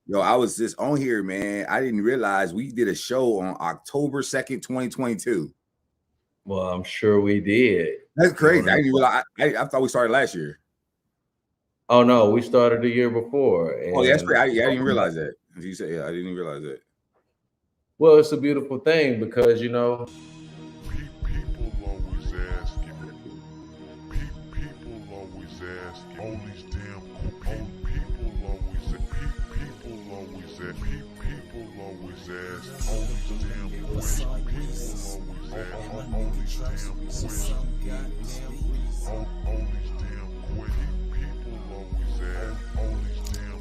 Yo, I was just on here, man. I didn't realize we did a show on October 2nd, 2022. Well, I'm sure we did. That's crazy. I didn't realize. I thought we started last year. Oh no, we started the year before. Oh, yeah, that's great. I didn't realize that. As you said, yeah, I didn't realize that. Well, it's a beautiful thing because people always asking. People always asking. All these damn people always ask. People always ask. All these damn questions. People always ask. All these damn questions. All these damn questions. People always ask. All these damn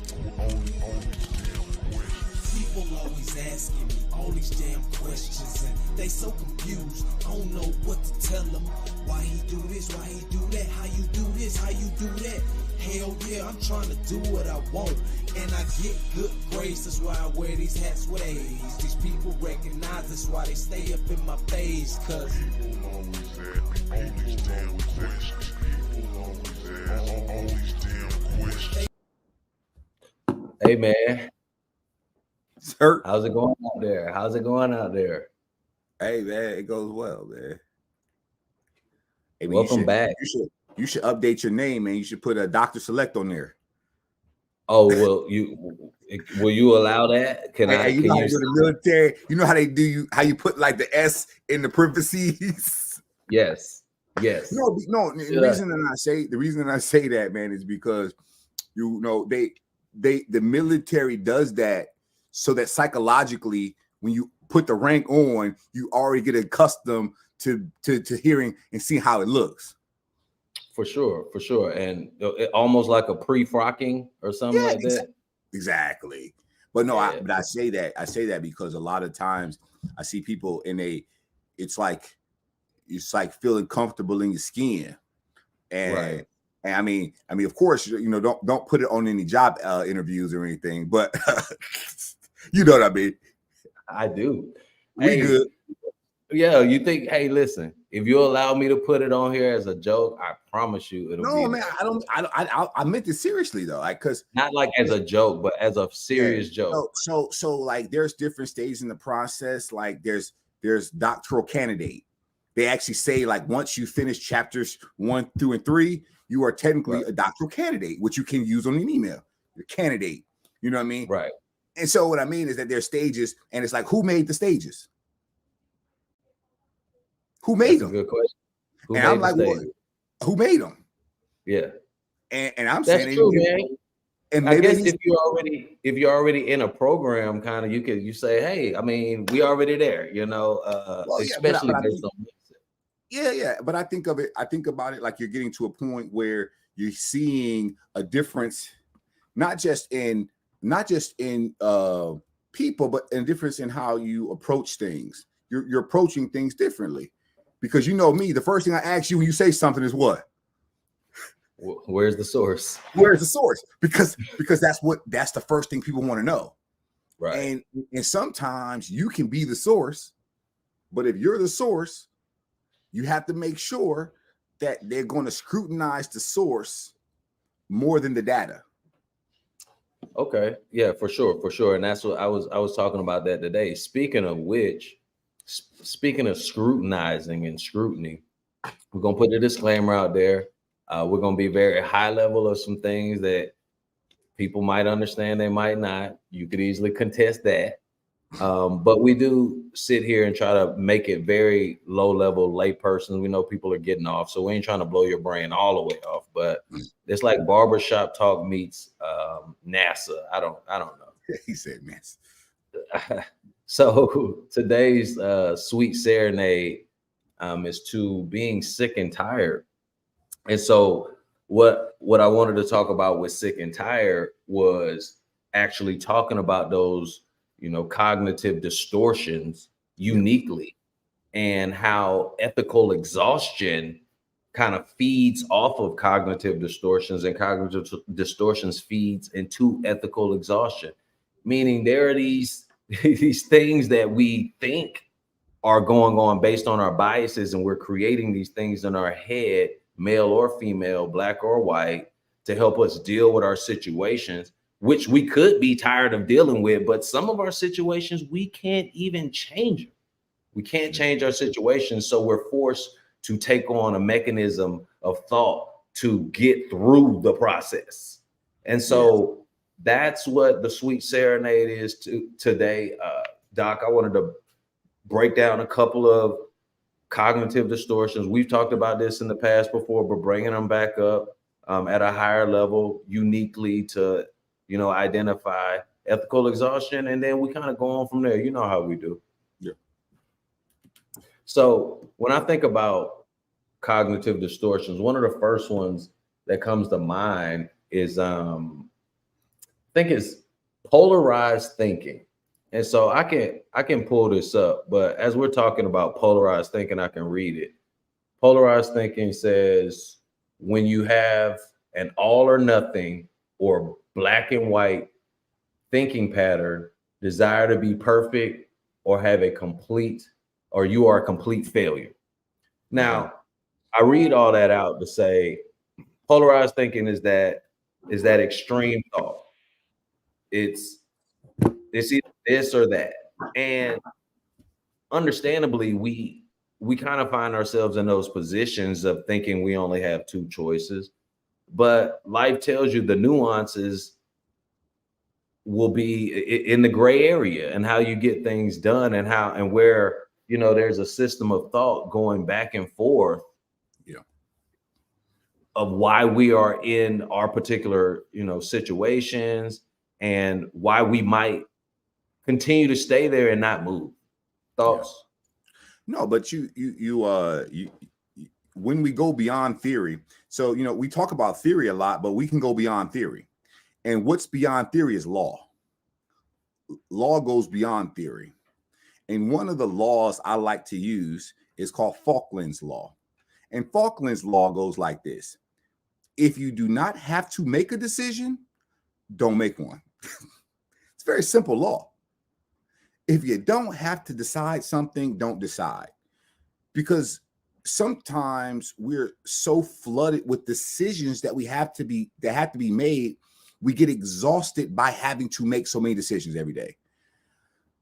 questions. People always asking me all these damn questions, and they so confused. I don't know what to tell them. Why he do this? Why he do that? How you do this? How you do that? Hell yeah, I'm trying to do what I want, and I get good grades. That's why I wear these hats with A's. These people recognize that's why they stay up in my face. Cause people always ask all these damn questions. People always ask all these damn questions. Hey man, Sir, how's it going out there? How's it going out there? hey man, it goes well, man. Hey, man, Welcome back. You should update your name, man. You should put a Dr. Select on there. Oh well, will you allow that? Can hey, I? You can know you? the military. You know how they do you? How you put like the S in the parentheses? Yes. No. The reason that I say that, man, is because the military does that so that psychologically, when you put the rank on, you already get accustomed to hearing and seeing how it looks. For sure, and almost like a pre-frocking or something like that. Exactly. But no, Yeah. I say that because a lot of times I see people it's like feeling comfortable in your skin, and Right. and I mean, of course, don't put it on any job interviews or anything, but you know what I mean. I do. We good. Yeah, you think? Hey, listen. If you allow me to put it on here as a joke, I promise you it'll be. No, man, I meant it seriously though, like because not like as a joke, but as a serious joke. So like there's different stages in the process. Like there's doctoral candidate. They actually say like once you finish chapters 1, 2, and 3, you are technically a doctoral candidate, which you can use on an email. Your candidate, you know what I mean? Right. And so what I mean is that there's stages, and it's like who made the stages? Who made them? Good question. And I'm like, well, who made them? Yeah. And I'm That's saying, true, man. And I guess if you're already in a program, kind of you say, hey, I mean, we already there, especially based on music. Yeah. But I think about it like you're getting to a point where you're seeing a difference, not just in people, but a difference in how you approach things. You're approaching things differently. Because you know me, the first thing I ask you when you say something is what? Where's the source? Where's the source? Because that's the first thing people want to know. Right. And sometimes you can be the source, but if you're the source, you have to make sure that they're going to scrutinize the source more than the data. Okay. Yeah, for sure. And that's what I was talking about that today. Speaking of scrutinizing and scrutiny, we're going to put a disclaimer out there. We're going to be very high level of some things that people might understand, they might not. You could easily contest that. But we do sit here and try to make it very low level layperson. We know people are getting off, so we ain't trying to blow your brain all the way off. But it's like barbershop talk meets NASA. I don't know. He said NASA. So today's sweet serenade is to being sick and tired. And so what I wanted to talk about with sick and tired was actually talking about those, cognitive distortions uniquely, and how ethical exhaustion kind of feeds off of cognitive distortions, and cognitive distortions feeds into ethical exhaustion. Meaning there are these things that we think are going on based on our biases, and we're creating these things in our head, male or female, black or white, to help us deal with our situations. which we could be tired of dealing with, but some of our situations, we can't even change them. We can't change our situations, so we're forced to take on a mechanism of thought to get through the process. And so that's what the Sweet Serenade is today. Doc, I wanted to break down a couple of cognitive distortions. We've talked about this in the past before, but bringing them back up at a higher level uniquely to, you know, identify ethical exhaustion. And then we kind of go on from there. You know how we do. Yeah. So when I think about cognitive distortions, one of the first ones that comes to mind is, I think it's polarized thinking. And so I can pull this up, but as we're talking about polarized thinking, I can read it. Polarized thinking says, when you have an all or nothing or black and white thinking pattern, desire to be perfect or have a complete, or you are a complete failure. Now, I read all that out to say polarized thinking is that extreme thought. It's either this or that. And understandably, we kind of find ourselves in those positions of thinking we only have two choices. But life tells you the nuances will be in the gray area and how you get things done and how and where, you know, there's a system of thought going back and forth of why we are in our particular, you know, situations and why we might continue to stay there and not move. Thoughts? No, but you when we go beyond theory, so, you know, we talk about theory a lot, but we can go beyond theory. And what's beyond theory is law. Law goes beyond theory. And one of the laws I like to use is called Falkland's Law. And Falkland's Law goes like this. If you do not have to make a decision, don't make one. It's a very simple law. If you don't have to decide something, don't decide. Because sometimes we're so flooded with decisions that have to be made, we get exhausted by having to make so many decisions every day.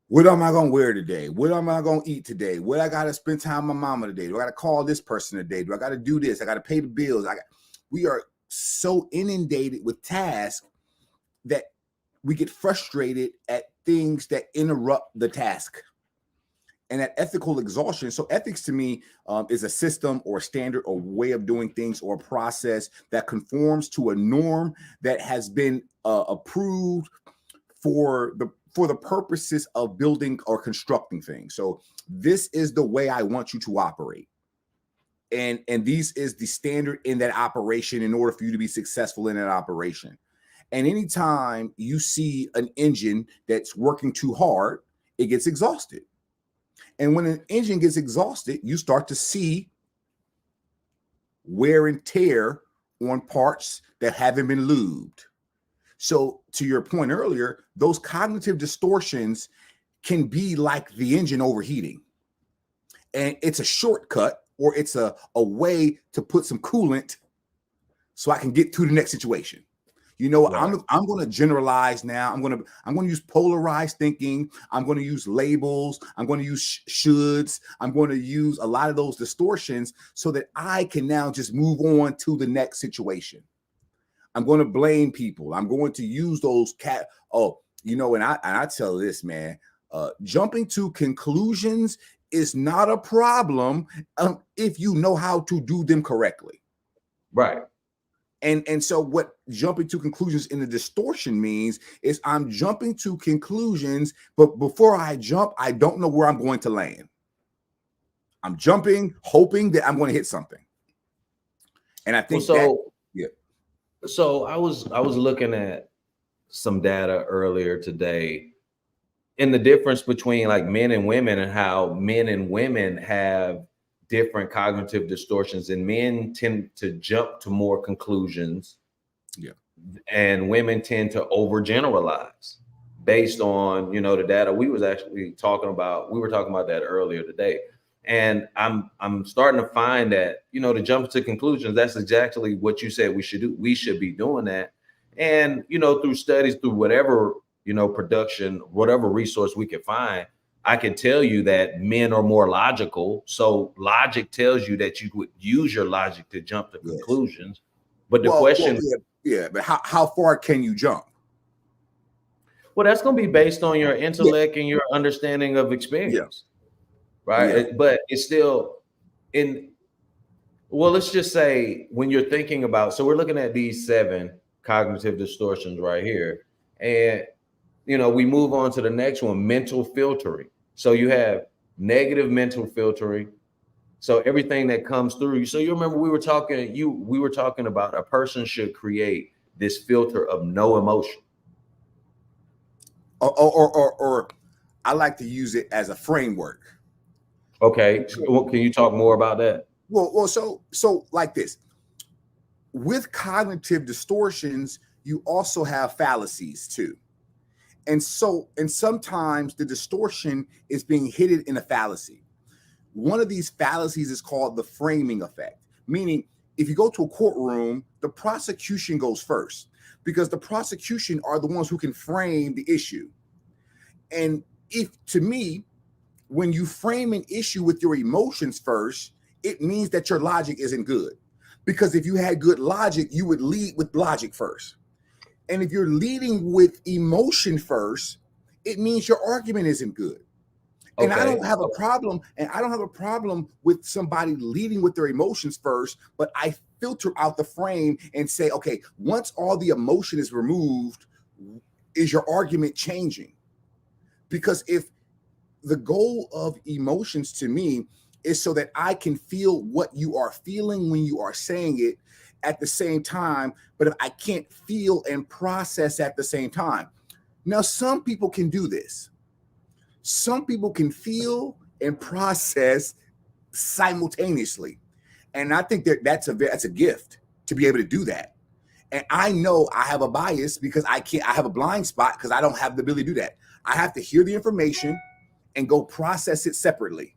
What am I going to wear today? What am I going to eat today? What I got to spend time with my mama today? Do I got to call this person today? Do I got to do this? I got to pay the bills. We are so inundated with tasks that we get frustrated at things that interrupt the task. And that ethical exhaustion. So ethics to me is a system or a standard or way of doing things or a process that conforms to a norm that has been approved for the purposes of building or constructing things. So this is the way I want you to operate. And these is the standard in that operation in order for you to be successful in that operation. And anytime you see an engine that's working too hard, it gets exhausted. And when an engine gets exhausted, you start to see wear and tear on parts that haven't been lubed. So to your point earlier, those cognitive distortions can be like the engine overheating. And it's a shortcut, or it's a way to put some coolant so I can get to the next situation. You know, right. I'm going to generalize now. I'm going to use polarized thinking. I'm going to use labels. I'm going to use shoulds. I'm going to use a lot of those distortions so that I can now just move on to the next situation. I'm going to blame people. I'm going to use those and I tell this, man, jumping to conclusions is not a problem if you know how to do them correctly. Right. And so what jumping to conclusions in the distortion means is I'm jumping to conclusions, but before I jump, I don't know where I'm going to land. I'm jumping, hoping that I'm going to hit something. And I think So I was looking at some data earlier today in the difference between like men and women and how men and women have different cognitive distortions, and men tend to jump to more conclusions. Yeah. And women tend to overgeneralize based on, you know, the data we were talking about that earlier today. And I'm starting to find that, you know, to jump to conclusions, that's exactly what you said we should do. We should be doing that. And, through studies, through whatever, production, whatever resource we can find, I can tell you that men are more logical. So logic tells you that you would use your logic to jump to conclusions. But the question, but how far can you jump? Well, that's going to be based on your intellect and your understanding of experience, right? Yeah. But it's still let's just say when you're thinking about, so we're looking at these 7 cognitive distortions right here. And, we move on to the next one, mental filtering. So you have negative mental filtering. So everything that comes through you. So you remember we were talking about a person should create this filter of no emotion. Or I like to use it as a framework. Okay. Well, can you talk more about that? Well, so like this. With cognitive distortions, you also have fallacies too. And sometimes the distortion is being hidden in a fallacy. One of these fallacies is called the framing effect, meaning if you go to a courtroom, the prosecution goes first because the prosecution are the ones who can frame the issue. And to me, when you frame an issue with your emotions first, it means that your logic isn't good. Because if you had good logic, you would lead with logic first. And if you're leading with emotion first, it means your argument isn't good. And I don't have a problem. And I don't have a problem with somebody leading with their emotions first, but I filter out the frame and say, okay, once all the emotion is removed, is your argument changing? Because if the goal of emotions to me is so that I can feel what you are feeling when you are saying it at the same time, but if I can't feel and process at the same time. Now, some people can do this. Some people can feel and process simultaneously. And I think that's a gift to be able to do that. And I know I have a bias because I have a blind spot because I don't have the ability to do that. I have to hear the information and go process it separately.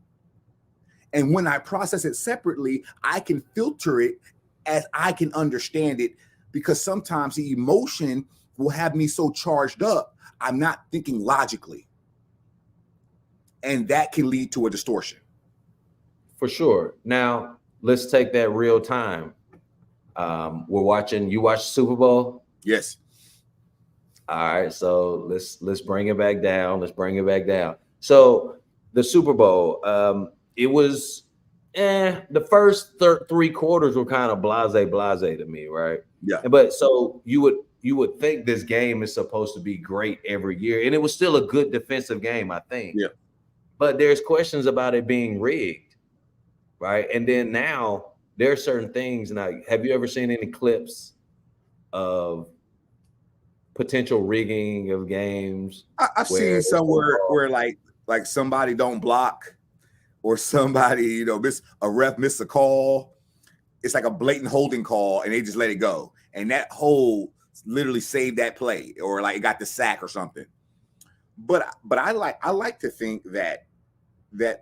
And when I process it separately, I can filter it as I can understand it, because sometimes the emotion will have me so charged up, I'm not thinking logically. And that can lead to a distortion. For sure. Now, let's take that real time. You watch Super Bowl? Yes. All right. So let's bring it back down. So the Super Bowl, it was the first 3 quarters were kind of blase to me, right? Yeah. But so you would think this game is supposed to be great every year, and it was still a good defensive game, I think. Yeah. But there's questions about it being rigged, right? And then now there are certain things. Now, have you ever seen any clips of potential rigging of games? I've seen somewhere where like somebody don't block, or somebody, a ref missed a call. It's like a blatant holding call and they just let it go. And that hold literally saved that play, or like it got the sack or something. But I like to think that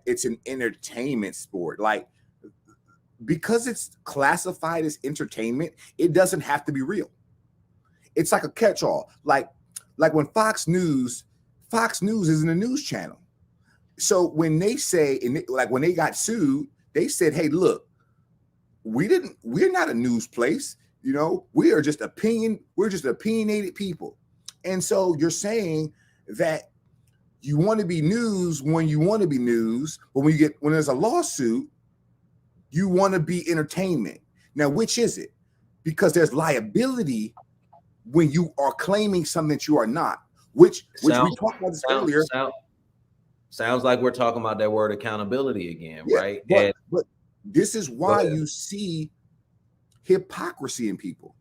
it's an entertainment sport. Like, because it's classified as entertainment, it doesn't have to be real. It's like a catch-all. Like when Fox News isn't a news channel. So when they say, when they got sued, they said, hey, look, we're not a news place. We are just we're just opinionated people. And so you're saying that you want to be news when you want to be news, but when there's a lawsuit, you want to be entertainment. Now, which is it? Because there's liability when you are claiming something that you are not, which we talked about this earlier. Sounds like we're talking about that word accountability again, right? But this is why you see hypocrisy in people.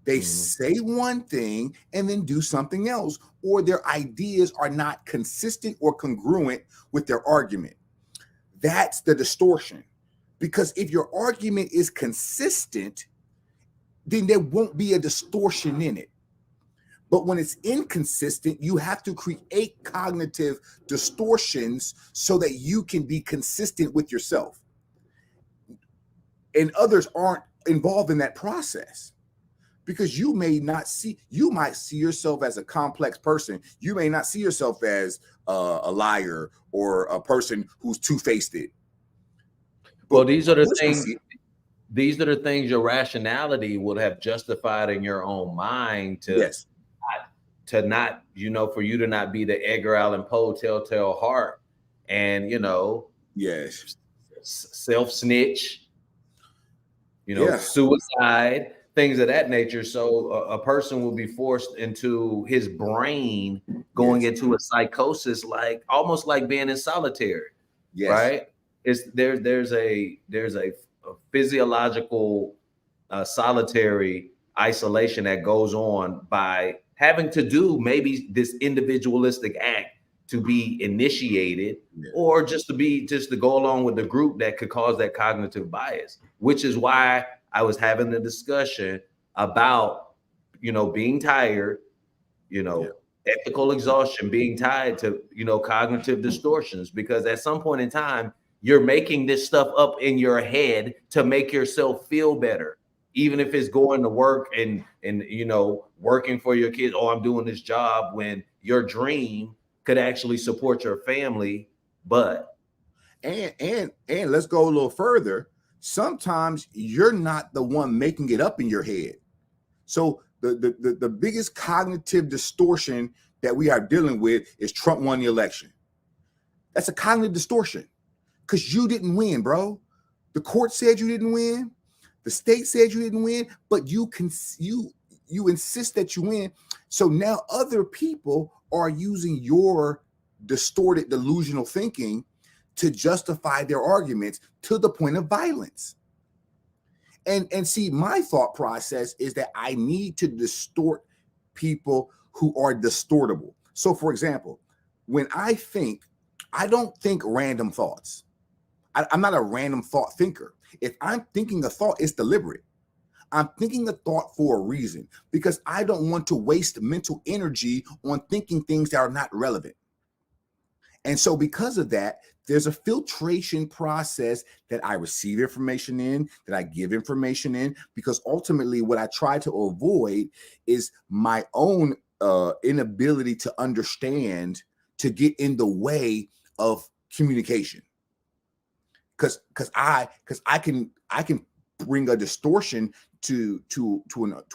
They say one thing and then do something else, or their ideas are not consistent or congruent with their argument. That's the distortion. Because if your argument is consistent, then there won't be a distortion in it. But when it's inconsistent, you have to create cognitive distortions so that you can be consistent with yourself. And others aren't involved in that process. because you might see yourself as a complex person. You may not see yourself as a liar or a person who's two-faced. Well, these are the things. These are the things your rationality would have justified in your own mind to not, you know, for you to not be the Edgar Allan Poe telltale heart and, you know, self-snitch, you know, suicide, things of that nature. So a person will be forced into his brain going into a psychosis, like almost like being in solitary, right? There's a physiological solitary isolation that goes on by having to do maybe this individualistic act to be initiated, or just to go along with the group that could cause that cognitive bias, which is why I was having the discussion about, you know, being tired, you know, ethical exhaustion being tied to, you know, cognitive distortions, because at some point in time, you're making this stuff up in your head to make yourself feel better, even if it's going to work and you know, working for your kids. Oh, I'm doing this job, when your dream could actually support your family. But and let's go a little further. Sometimes you're not the one making it up in your head. So the biggest cognitive distortion that we are dealing with is Trump won the election. That's a cognitive distortion. Because you didn't win, bro. The court said you didn't win. The state said you didn't win, but you insist that you win. So now other people are using your distorted, delusional thinking to justify their arguments to the point of violence. And see, my thought process is that I need to distort people who are distortable. So, for example, when I think, I don't think random thoughts. I'm not a random thought thinker. If I'm thinking a thought, it's deliberate. I'm thinking a thought for a reason, because I don't want to waste mental energy on thinking things that are not relevant. And so because of that, there's a filtration process that I receive information in, that I give information in, because ultimately what I try to avoid is my own inability to understand, to get in the way of communication. Because I can bring a distortion to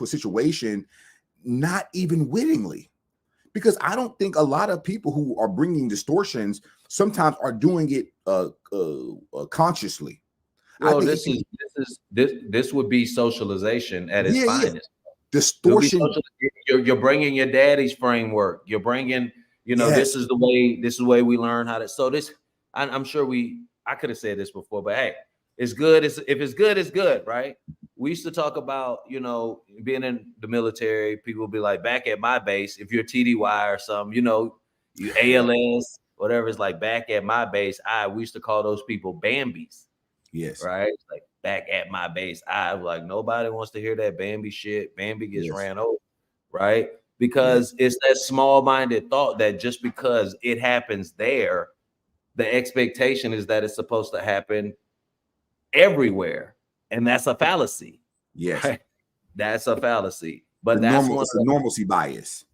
a situation, not even wittingly, because I don't think a lot of people who are bringing distortions sometimes are doing it consciously. Well, this would be socialization at its finest. Distortion. You're bringing your daddy's framework. You're bringing, you know, this is the way we learn how to. So this, I'm sure I could have said this before, but hey, it's good. If it's good, it's good, right? We used to talk about, you know, being in the military. People would be like, back at my base, if you're TDY or something, you know, you ALS, whatever, it's like back at my base. We used to call those people Bambis. Yes. Right. It's like back at my base. I was like, nobody wants to hear that Bambi shit. Bambi gets ran over. Right. Because it's that small-minded thought that just because it happens there, the expectation is that it's supposed to happen everywhere. And that's a fallacy. Yes. Right? That's a fallacy. But that's the normalcy bias.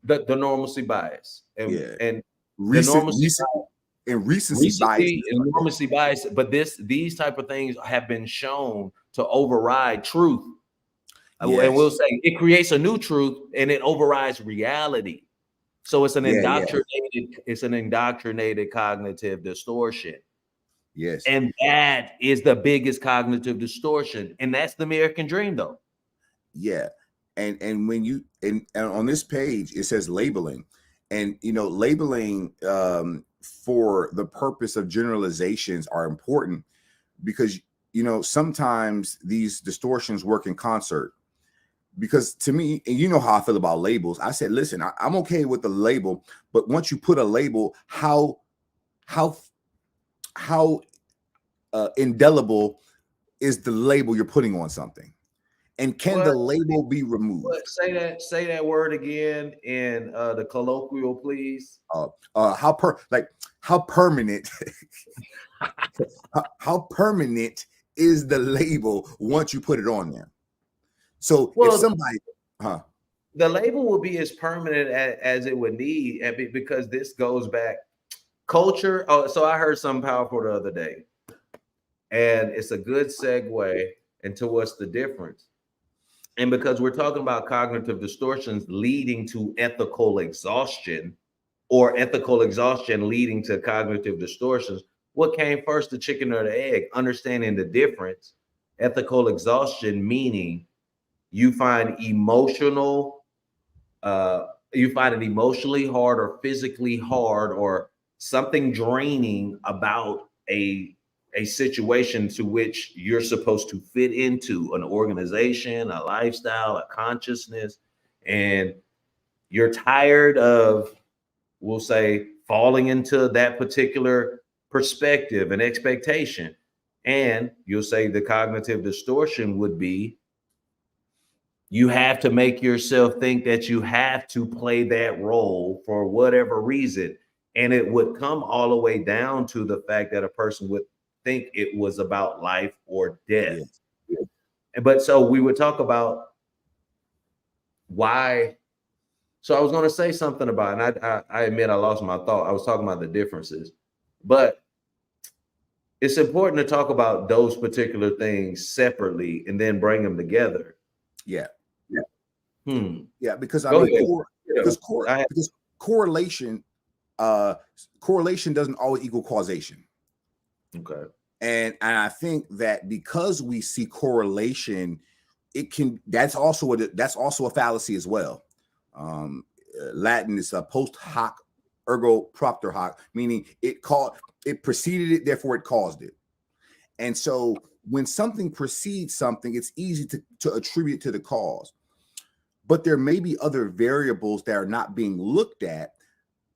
The normalcy bias. And recency bias. And normalcy bias. But these type of things have been shown to override truth. Yes. And we'll say it creates a new truth and it overrides reality. So it's an indoctrinated cognitive distortion. Yes. And that is the biggest cognitive distortion. And that's the American dream, though. Yeah. And when you and on this page, it says labeling. And you know, labeling for the purpose of generalizations are important, because you know, sometimes these distortions work in concert. Because to me, and you know how I feel about labels, I said, listen, I'm okay with the label, but once you put a label, how indelible is the label you're putting on something? And can the label be removed? Say that word again in the colloquial, please. How permanent how permanent is the label once you put it on there? So Well, if somebody, the label will be as permanent as it would need, because this goes back culture. Oh, so I heard something powerful the other day, and it's a good segue into what's the difference. And because we're talking about cognitive distortions leading to ethical exhaustion, or ethical exhaustion leading to cognitive distortions, what came first, the chicken or the egg? Understanding the difference. Ethical exhaustion meaning you find it emotionally hard or physically hard or something draining about a situation to which you're supposed to fit into, an organization, a lifestyle, a consciousness, and you're tired of, we'll say, falling into that particular perspective and expectation. And you'll say the cognitive distortion would be you have to make yourself think that you have to play that role for whatever reason. And it would come all the way down to the fact that a person would think it was about life or death. Yeah. But so we would talk about why. So I was going to say something about, and I admit I lost my thought. I was talking about the differences, but it's important to talk about those particular things separately and then bring them together. Yeah. Yeah, because because correlation doesn't always equal causation. Okay. And I think that because we see correlation, that's also a fallacy as well. Latin is a post hoc ergo propter hoc, meaning it preceded it, therefore it caused it. And so when something precedes something, it's easy to attribute to the cause. But there may be other variables that are not being looked at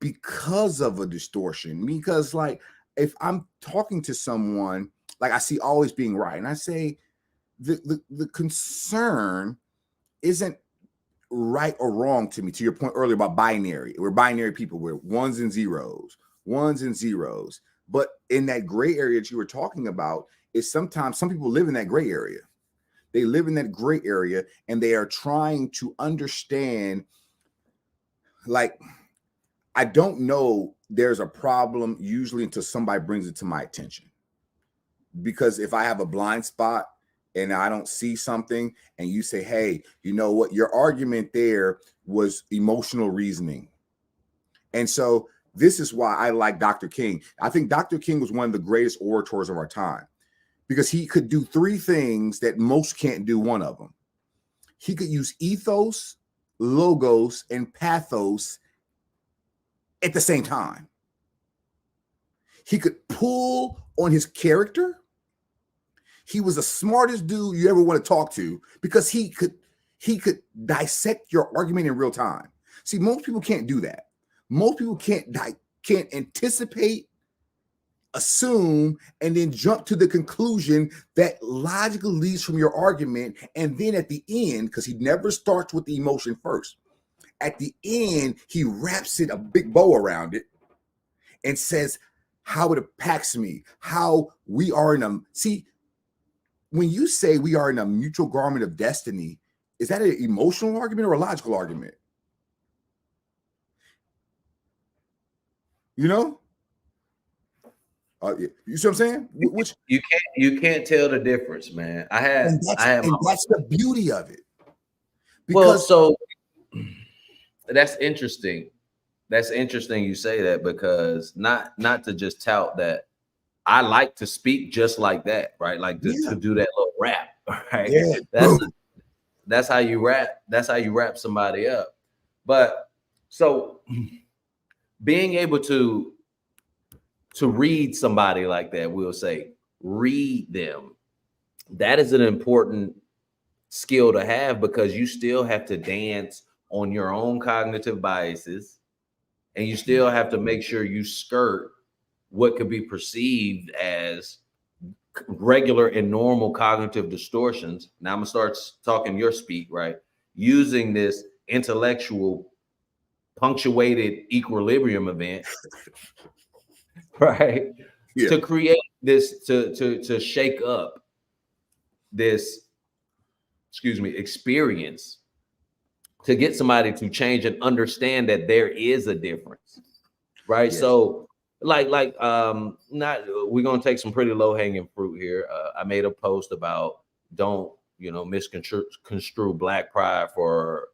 because of a distortion. Because, like, if I'm talking to someone, like I see always being right, and I say the concern isn't right or wrong to me, to your point earlier about binary. We're binary people. We're ones and zeros. But in that gray area that you were talking about, is sometimes some people live in that gray area. They live in that gray area and they are trying to understand, like, I don't know there's a problem usually until somebody brings it to my attention. Because if I have a blind spot and I don't see something and you say, hey, you know what, your argument there was emotional reasoning. And so this is why I like Dr. King. I think Dr. King was one of the greatest orators of our time, because he could do three things that most can't do one of them. He could use ethos, logos, and pathos at the same time. He could pull on his character. He was the smartest dude you ever want to talk to, because he could dissect your argument in real time. See, most people can't do that. Most people can't anticipate, assume, and then jump to the conclusion that logically leads from your argument. And then at the end, because he never starts with the emotion first, at the end, he wraps it a big bow around it and says how it impacts me, how we are in a, see, when you say we are in a mutual garment of destiny, is that an emotional argument or a logical argument? You know? You see what I'm saying? Which you can't tell the difference, man. That's the beauty of it. Because, well, so that's interesting. That's interesting you say that, because not to just tout that I like to speak just like that, right? Like to do that little rap, right? Yeah. That's how you rap. That's how you wrap somebody up. But so being able to read somebody like that, we'll say, read them. That is an important skill to have, because you still have to dance on your own cognitive biases, and you still have to make sure you skirt what could be perceived as regular and normal cognitive distortions. Now I'm gonna start talking your speak, right? Using this intellectual punctuated equilibrium event, right? Yeah. To create this, to shake up this experience to get somebody to change and understand that there is a difference, right? Yes. So not we're gonna take some pretty low-hanging fruit here. I made a post about don't misconstrue black pride for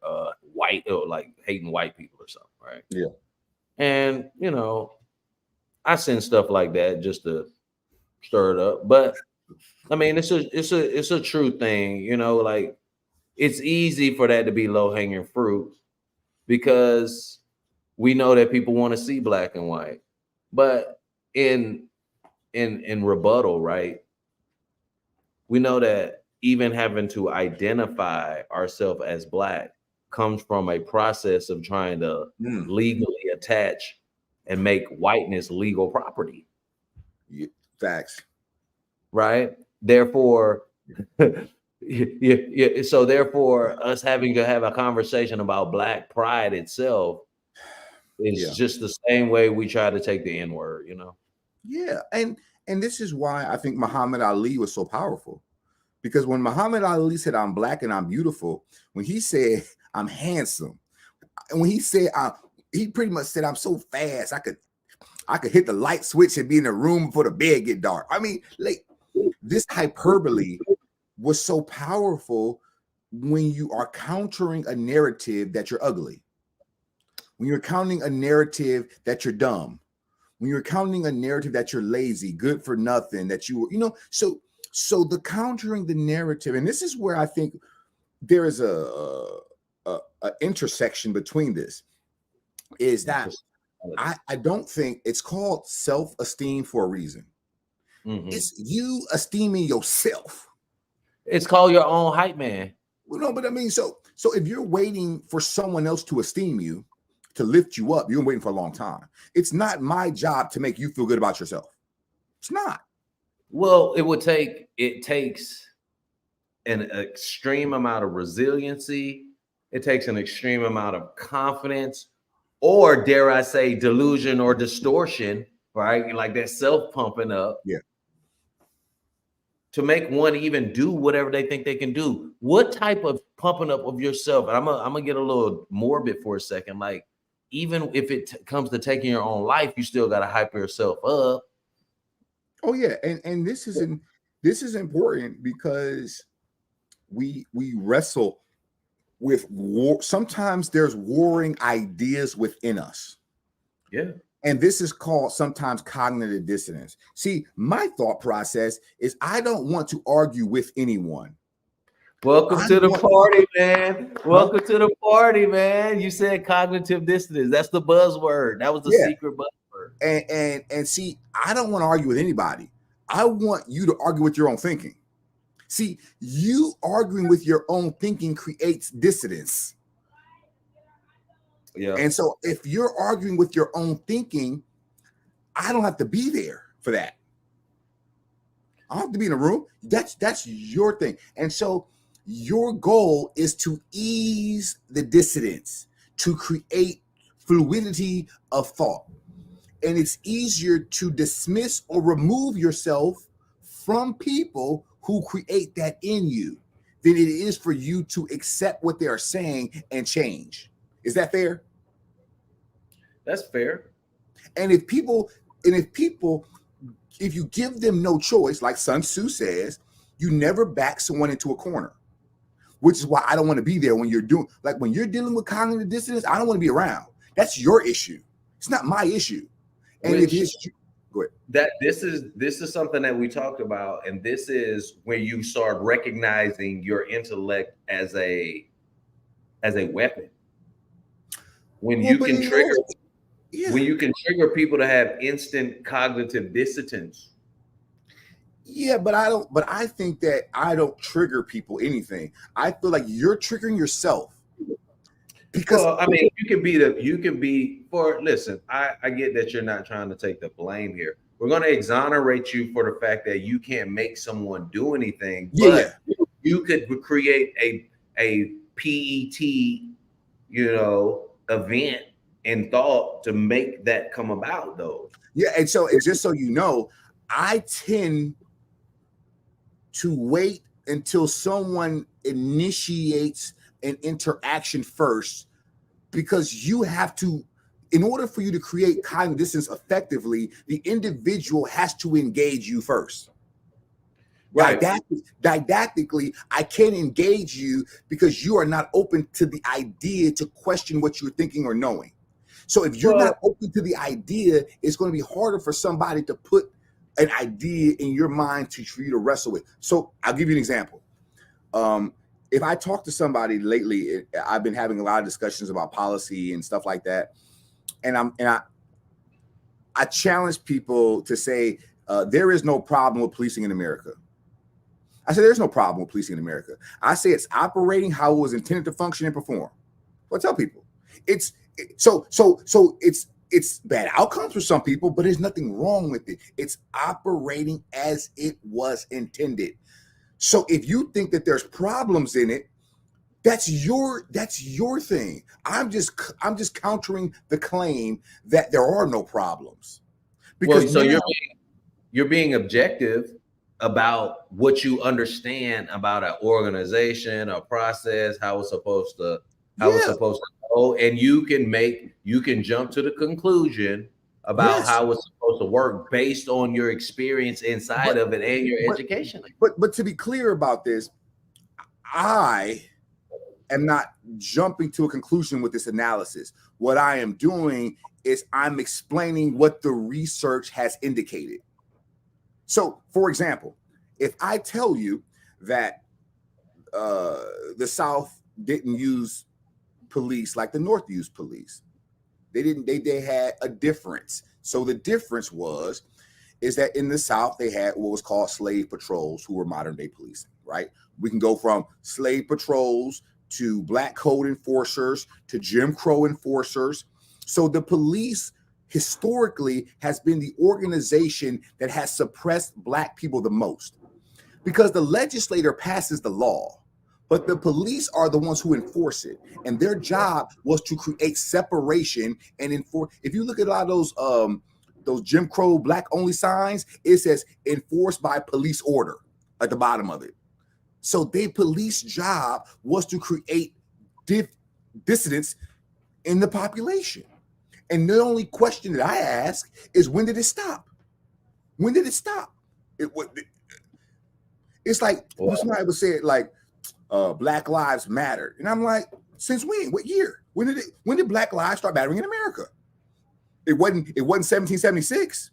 white or like hating white people or something, right? Yeah. And I send stuff like that just to stir it up. But I mean, it's a true thing, like it's easy for that to be low-hanging fruit because we know that people want to see black and white. But in rebuttal, right? We know that even having to identify ourselves as black comes from a process of trying to legally attach and make whiteness legal property. Facts. Right? Therefore, so therefore, us having to have a conversation about black pride itself is just the same way we try to take the N-word, Yeah, and this is why I think Muhammad Ali was so powerful. Because when Muhammad Ali said, "I'm black and I'm beautiful," when he said, "I'm handsome," and when he said, he pretty much said, "I'm so fast, I could hit the light switch and be in a room before the bed get dark." I mean, like this hyperbole was so powerful when you are countering a narrative that you're ugly, when you're counting a narrative that you're dumb, when you're counting a narrative that you're lazy, good for nothing, that so the countering the narrative, and this is where I think there is a intersection between this, is that I don't think it's called self-esteem for a reason. It's you esteeming yourself. It's called your own hype man. Well, no, but I mean, so if you're waiting for someone else to esteem you, to lift you up, you're waiting for a long time. It's not my job to make you feel good about yourself. It's not. Well, it takes an extreme amount of resiliency. It takes an extreme amount of confidence, or dare I say, delusion or distortion, right? Like that self-pumping up. Yeah. To make one even do whatever they think they can do. What type of pumping up of yourself? And I'm gonna get a little morbid for a second. Like, even if it comes to taking your own life, you still gotta hype yourself up. Oh yeah, and this is important because we wrestle with war. Sometimes there's warring ideas within us. Yeah. And this is called sometimes cognitive dissonance. See, my thought process is I don't want to argue with anyone. Welcome to the party, man. Welcome to the party, man. You said cognitive dissonance. That's the buzzword. That was the secret buzzword. And see, I don't want to argue with anybody. I want you to argue with your own thinking. See, you arguing with your own thinking creates dissonance. Yeah. And so if you're arguing with your own thinking, I don't have to be there for that. I don't have to be in a room. That's your thing. And so your goal is to ease the dissonance, to create fluidity of thought. And it's easier to dismiss or remove yourself from people who create that in you than it is for you to accept what they are saying and change. Is that fair? That's fair. And if you give them no choice, like Sun Tzu says, you never back someone into a corner, which is why I don't want to be there when you're dealing with cognitive dissonance. I don't want to be around. That's your issue. It's not my issue. And it is. Go ahead. That this is something that we talked about, and this is when you start recognizing your intellect as a weapon. When you can trigger. Yeah. When you can trigger people to have instant cognitive dissonance. Yeah, but I think that I don't trigger people anything. I feel like you're triggering yourself. Because I mean, listen, I get that you're not trying to take the blame here. We're going to exonerate you for the fact that you can't make someone do anything. But you could create a PET, event and thought to make that come about, though. Yeah, and so just so you know, I tend to wait until someone initiates an interaction first, because you have to, in order for you to create cognitive dissonance effectively, the individual has to engage you first. Right. Didactically, I can't engage you because you are not open to the idea to question what you're thinking or knowing. So if you're not open to the idea, it's going to be harder for somebody to put an idea in your mind for you to wrestle with. So I'll give you an example. If I talk to somebody lately, I've been having a lot of discussions about policy and stuff like that, and I challenge people to say there is no problem with policing in America. I say there's no problem with policing in America. I say it's operating how it was intended to function and perform. Well, I tell people it's bad outcomes for some people, but there's nothing wrong with it. It's operating as it was intended. So if you think that there's problems in it, that's your thing. I'm just countering the claim that there are no problems. Because you're being objective about what you understand about an organization, a process, how it's supposed to go, and you can jump to the conclusion about how it's supposed to work based on your experience inside of it and your education. But to be clear about this, I am not jumping to a conclusion with this analysis. What I am doing is I'm explaining what the research has indicated. So, for example, if I tell you that the South didn't use police like the North used police, they had a difference. So the difference is that in the South, they had what was called slave patrols, who were modern day policing, right? We can go from slave patrols to black code enforcers to Jim Crow enforcers. So the police historically has been the organization that has suppressed black people the most, because the legislator passes the law, but the police are the ones who enforce it. And their job was to create separation and enforce. If you look at a lot of those Jim Crow black only signs, it says enforced by police order at the bottom of it. So their police job was to create dissidence in the population. And the only question that I ask is, when did it stop? When did it stop? It's like somebody would say it like Black Lives Matter. And I'm like, since when? What year? When did Black lives start mattering in America? It wasn't 1776.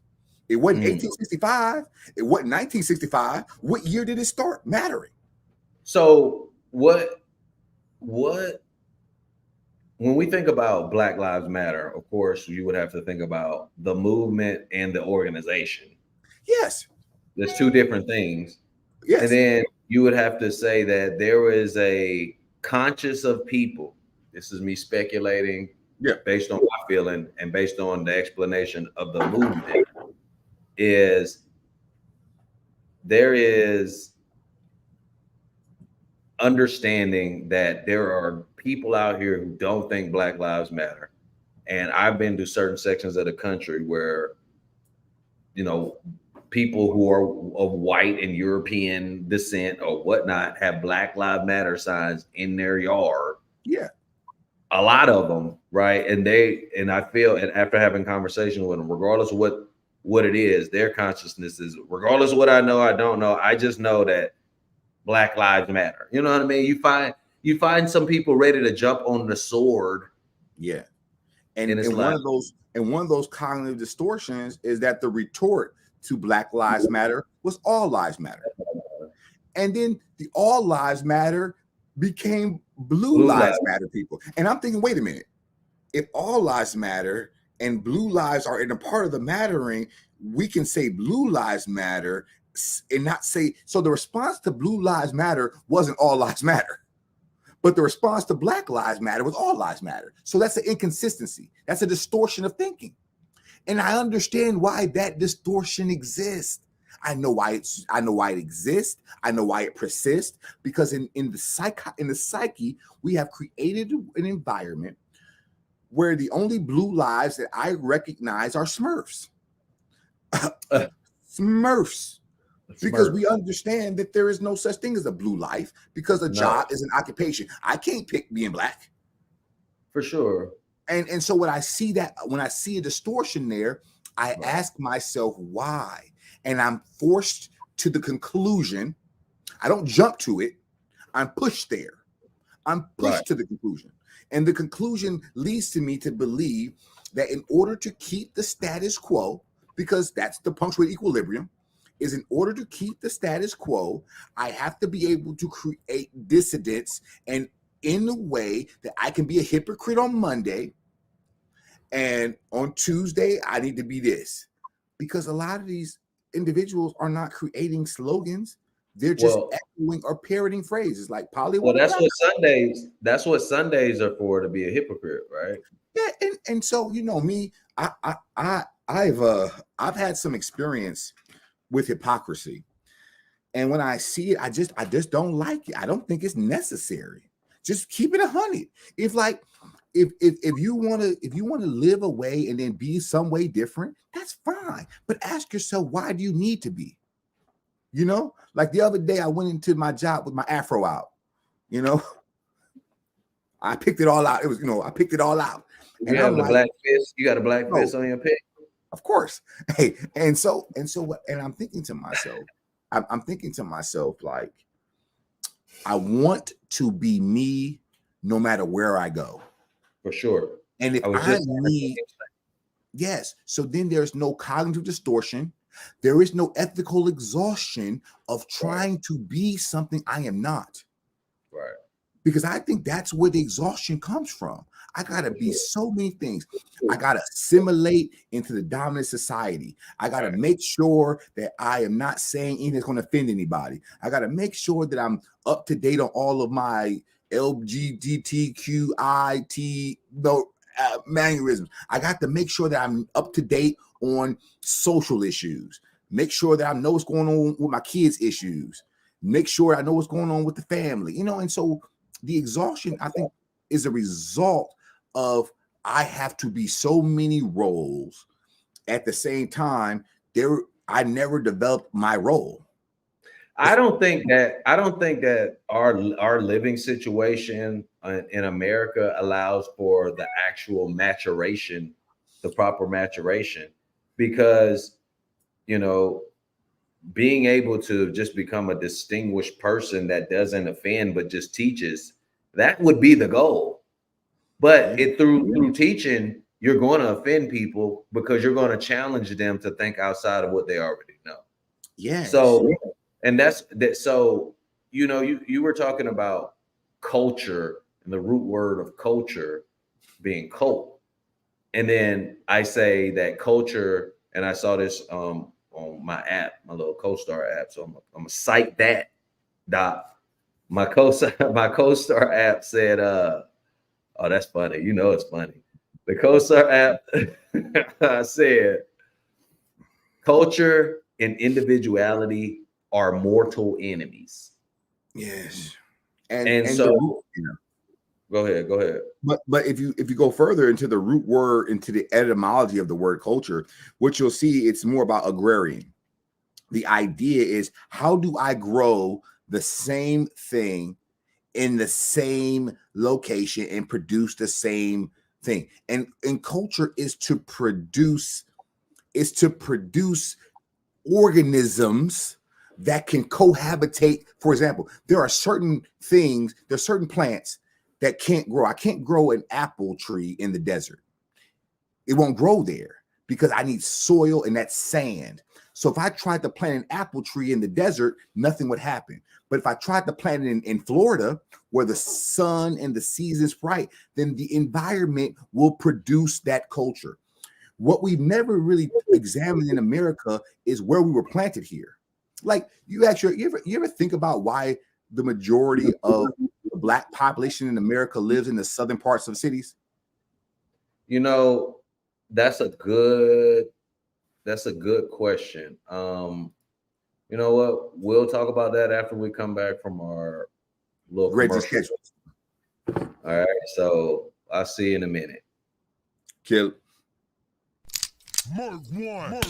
It wasn't 1865. It wasn't 1965. What year did it start mattering? So what when we think about Black Lives Matter, of course, you would have to think about the movement and the organization. Yes. There's two different things. Yes. And then you would have to say that there is a conscious of people. This is me speculating based on my feeling and based on the explanation of the movement, is there is understanding that there are people out here who don't think Black Lives Matter. And I've been to certain sections of the country where, you know, people who are of white and European descent or whatnot have Black Lives Matter signs in their yard. Yeah. A lot of them, right? And I feel, and after having conversations with them, regardless of what it is, their consciousness is, regardless of what I know, I don't know, I just know that Black Lives Matter. You know what I mean? You find some people ready to jump on the sword. Yeah. And one of those cognitive distortions is that the retort to Black Lives Matter was all lives matter. And then the all lives matter became blue lives matter people. And I'm thinking, wait a minute, if all lives matter and blue lives are in a part of the mattering, we can say blue lives matter and not say, so the response to blue lives matter wasn't all lives matter, but the response to Black Lives Matter was all lives matter. So that's an inconsistency. That's a distortion of thinking. And I understand why that distortion exists. I know why it exists. I know why it persists, because in the psyche, we have created an environment where the only blue lives that I recognize are Smurfs. Smurfs. Because we understand that there is no such thing as a blue life, because a job is an occupation. I can't pick being black. For sure. And so when I see a distortion there, I ask myself why. And I'm forced to the conclusion. I don't jump to it. I'm pushed there. I'm pushed to the conclusion. And the conclusion leads to me to believe that in order to keep the status quo, because that's the punctuated equilibrium, is in order to keep the status quo, I have to be able to create dissidence, and in a way that I can be a hypocrite on Monday, and on Tuesday I need to be this. Because a lot of these individuals are not creating slogans. They're just echoing or parroting phrases like Polly. Well, that's what Sundays are for, to be a hypocrite, right? Yeah, and so me, I've had some experience with hypocrisy, and when I see it, I just don't like it. I don't think it's necessary. Just keep it 100. If you want to live a way and then be some way different, that's fine. But ask yourself, why do you need to be? Like the other day, I went into my job with my afro out. I picked it all out. It was, I picked it all out. You have the black fist. You got a black fist on your pick. Of course. Hey, and so what? And I'm thinking to myself, like, I want to be me no matter where I go. For sure. And if I need, yes. So then there's no cognitive distortion. There is no ethical exhaustion of trying to be something I am not. Right. Because I think that's where the exhaustion comes from. I got to be so many things. I got to assimilate into the dominant society. I got to make sure that I am not saying anything that's going to offend anybody. I got to make sure that I'm up to date on all of my LGBTQIT mannerisms. I got to make sure that I'm up to date on social issues. Make sure that I know what's going on with my kids' issues. Make sure I know what's going on with the family. And so the exhaustion, I think, is a result of I have to be so many roles at the same time. I never developed my role. I don't think that our living situation in America allows for the actual maturation, the proper maturation, because being able to just become a distinguished person that doesn't offend but just teaches, that would be the goal. But through teaching, you're going to offend people because you're going to challenge them to think outside of what they already know. Yeah. So, and that's that. So, you were talking about culture and the root word of culture being cult. And then I say that culture, and I saw this on my app, my little co-star app. So I'm gonna cite that. My co-star app said, oh, that's funny. It's funny. The co-star app said, culture and individuality are mortal enemies. Yes. And so go ahead. But if you go further into the root word, into the etymology of the word culture, what you'll see, it's more about agrarian. The idea is, how do I grow the same thing in the same location and produce the same thing? And culture is to produce organisms that can cohabitate. For example, there are certain plants that can't grow. I can't grow an apple tree in the desert. It won't grow there because I need soil and that's sand. So if I tried to plant an apple tree in the desert, nothing would happen. But if I tried to plant it in Florida, where the sun and the season's right, then the environment will produce that culture. What we've never really examined in America is where we were planted here. Like, you ever think about why the majority of the Black population in America lives in the southern parts of cities? That's a good question. You know what? We'll talk about that after we come back from our little great commercial. All right. So I'll see you in a minute. Kill. Mark one.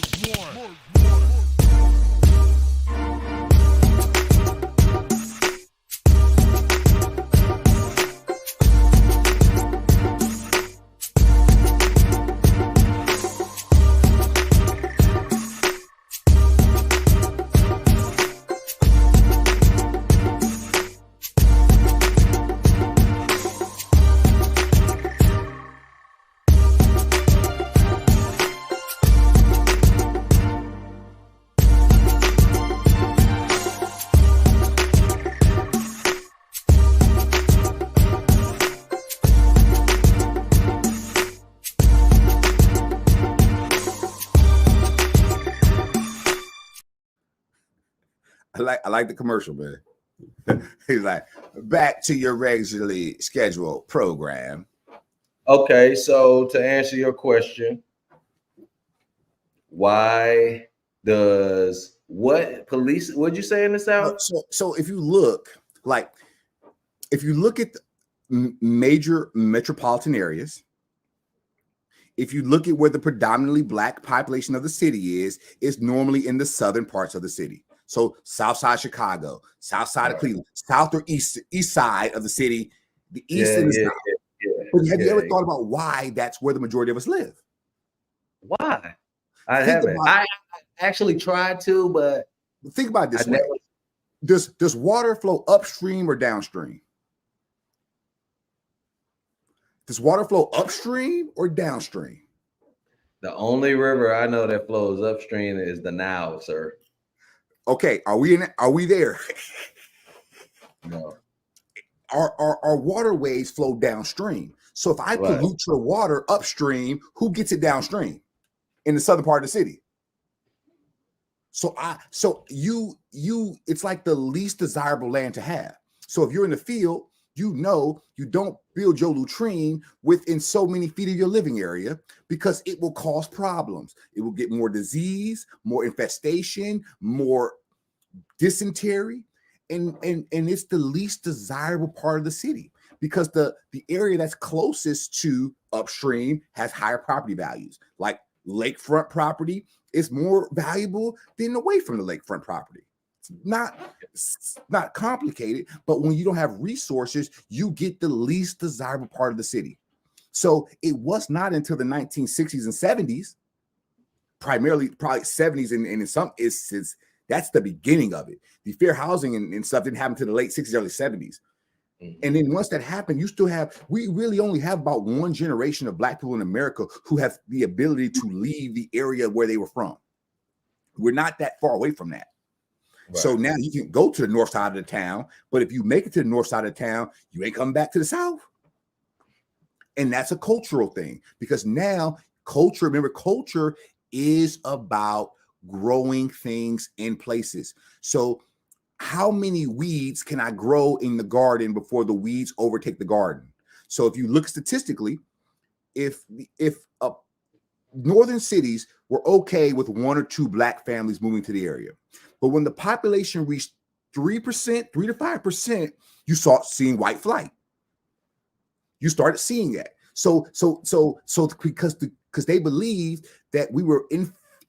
I like the commercial, man. He's like, back to your regularly scheduled program. Okay, so to answer your question, why does what'd you say in the South? So if you look at the major metropolitan areas, if you look at where the predominantly Black population of the city is, it's normally in the southern parts of the city. So south side Chicago, south side of Cleveland, south or east side of the city, the east and the south. But have you ever thought about why that's where the majority of us live? Why? I haven't. I actually tried to, but think about it this way. Does water flow upstream or downstream? Does water flow upstream or downstream? The only river I know that flows upstream is the Nile, sir. Okay, are we there? No. Our waterways flow downstream. So if I pollute your water upstream, who gets it downstream? In the southern part of the city. So it's like the least desirable land to have. So if you're in the field, you don't build your latrine within so many feet of your living area because it will cause problems. It will get more disease, more infestation, more dysentery, and it's the least desirable part of the city because the area that's closest to upstream has higher property values. Like lakefront property is more valuable than away from the lakefront property. It's not complicated, but when you don't have resources, you get the least desirable part of the city. So it was not until the 1960s and 70s, primarily probably 70s, and in some instances, that's the beginning of it. The fair housing and stuff didn't happen until the late 60s, early 70s. And then once that happened, we really only have about one generation of Black people in America who have the ability to leave the area where they were from. We're not that far away from that. Right. So now you can go to the north side of the town, but if you make it to the north side of the town, you ain't coming back to the south. And that's a cultural thing because now culture is about growing things in places. So how many weeds can I grow in the garden before the weeds overtake the garden? So if you look statistically, if northern cities were okay with 1 or 2 Black families moving to the area, but when the population reached 3%, 3 to 5%, you start seeing white flight. You started seeing that. So because they believed that we were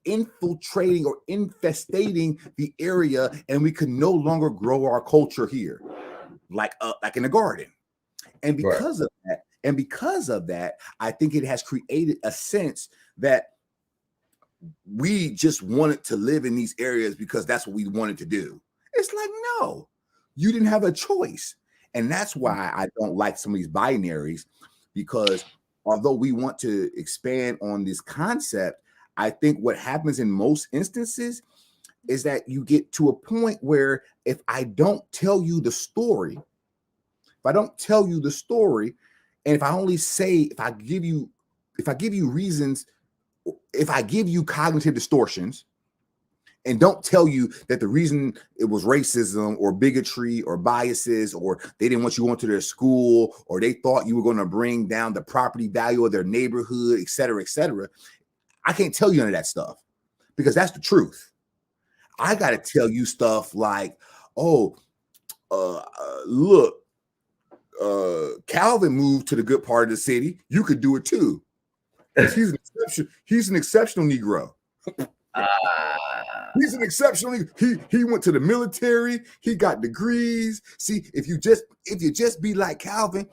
infiltrating or infestating the area and we could no longer grow our culture here like in the garden. And because of that, I think it has created a sense that we just wanted to live in these areas because that's what we wanted to do. It's like, no, you didn't have a choice. And that's why I don't like some of these binaries, because although we want to expand on this concept, I think what happens in most instances is that you get to a point where if I don't tell you the story, and if I give you reasons, if I give you cognitive distortions and don't tell you that the reason it was racism or bigotry or biases, or they didn't want you going to their school, or they thought you were going to bring down the property value of their neighborhood, et cetera, I can't tell you none of that stuff because that's the truth. I got to tell you stuff like, look, Kalvin moved to the good part of the city. You could do it too. He's an exception. He's an exceptional Negro. He's an exceptional. He went to the military. He got degrees. See, if you just be like Kalvin,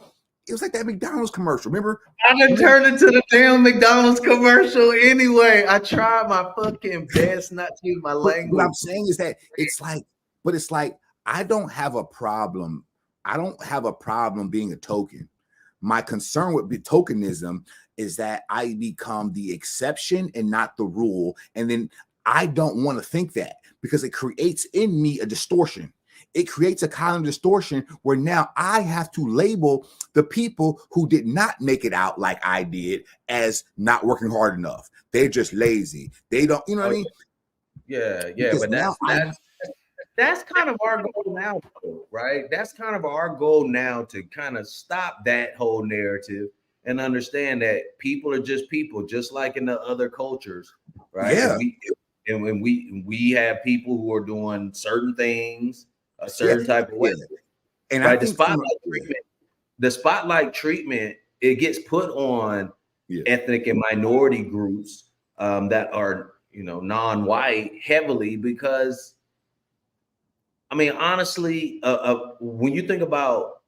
it was like that McDonald's commercial. Remember? I done turned into the damn McDonald's commercial anyway. I tried my fucking best not to use my language. What I'm saying is that it's like I don't have a problem. I don't have a problem being a token. My concern with tokenism is that I become the exception and not the rule. And then I don't want to think that because it creates in me a distortion. It creates a cognitive distortion where now I have to label the people who did not make it out like I did as not working hard enough. They're just lazy. They don't, you know what I mean? Yeah. Because But that's kind of our goal now, right? That's kind of our goal now, to kind of stop that whole narrative and understand that people are just people, just like in the other cultures, right? Yeah. And when we have people who are doing certain things a certain type of way. And right? I think the spotlight treatment, it gets put on ethnic and minority groups that are, non-white heavily, because I mean, honestly, when you think about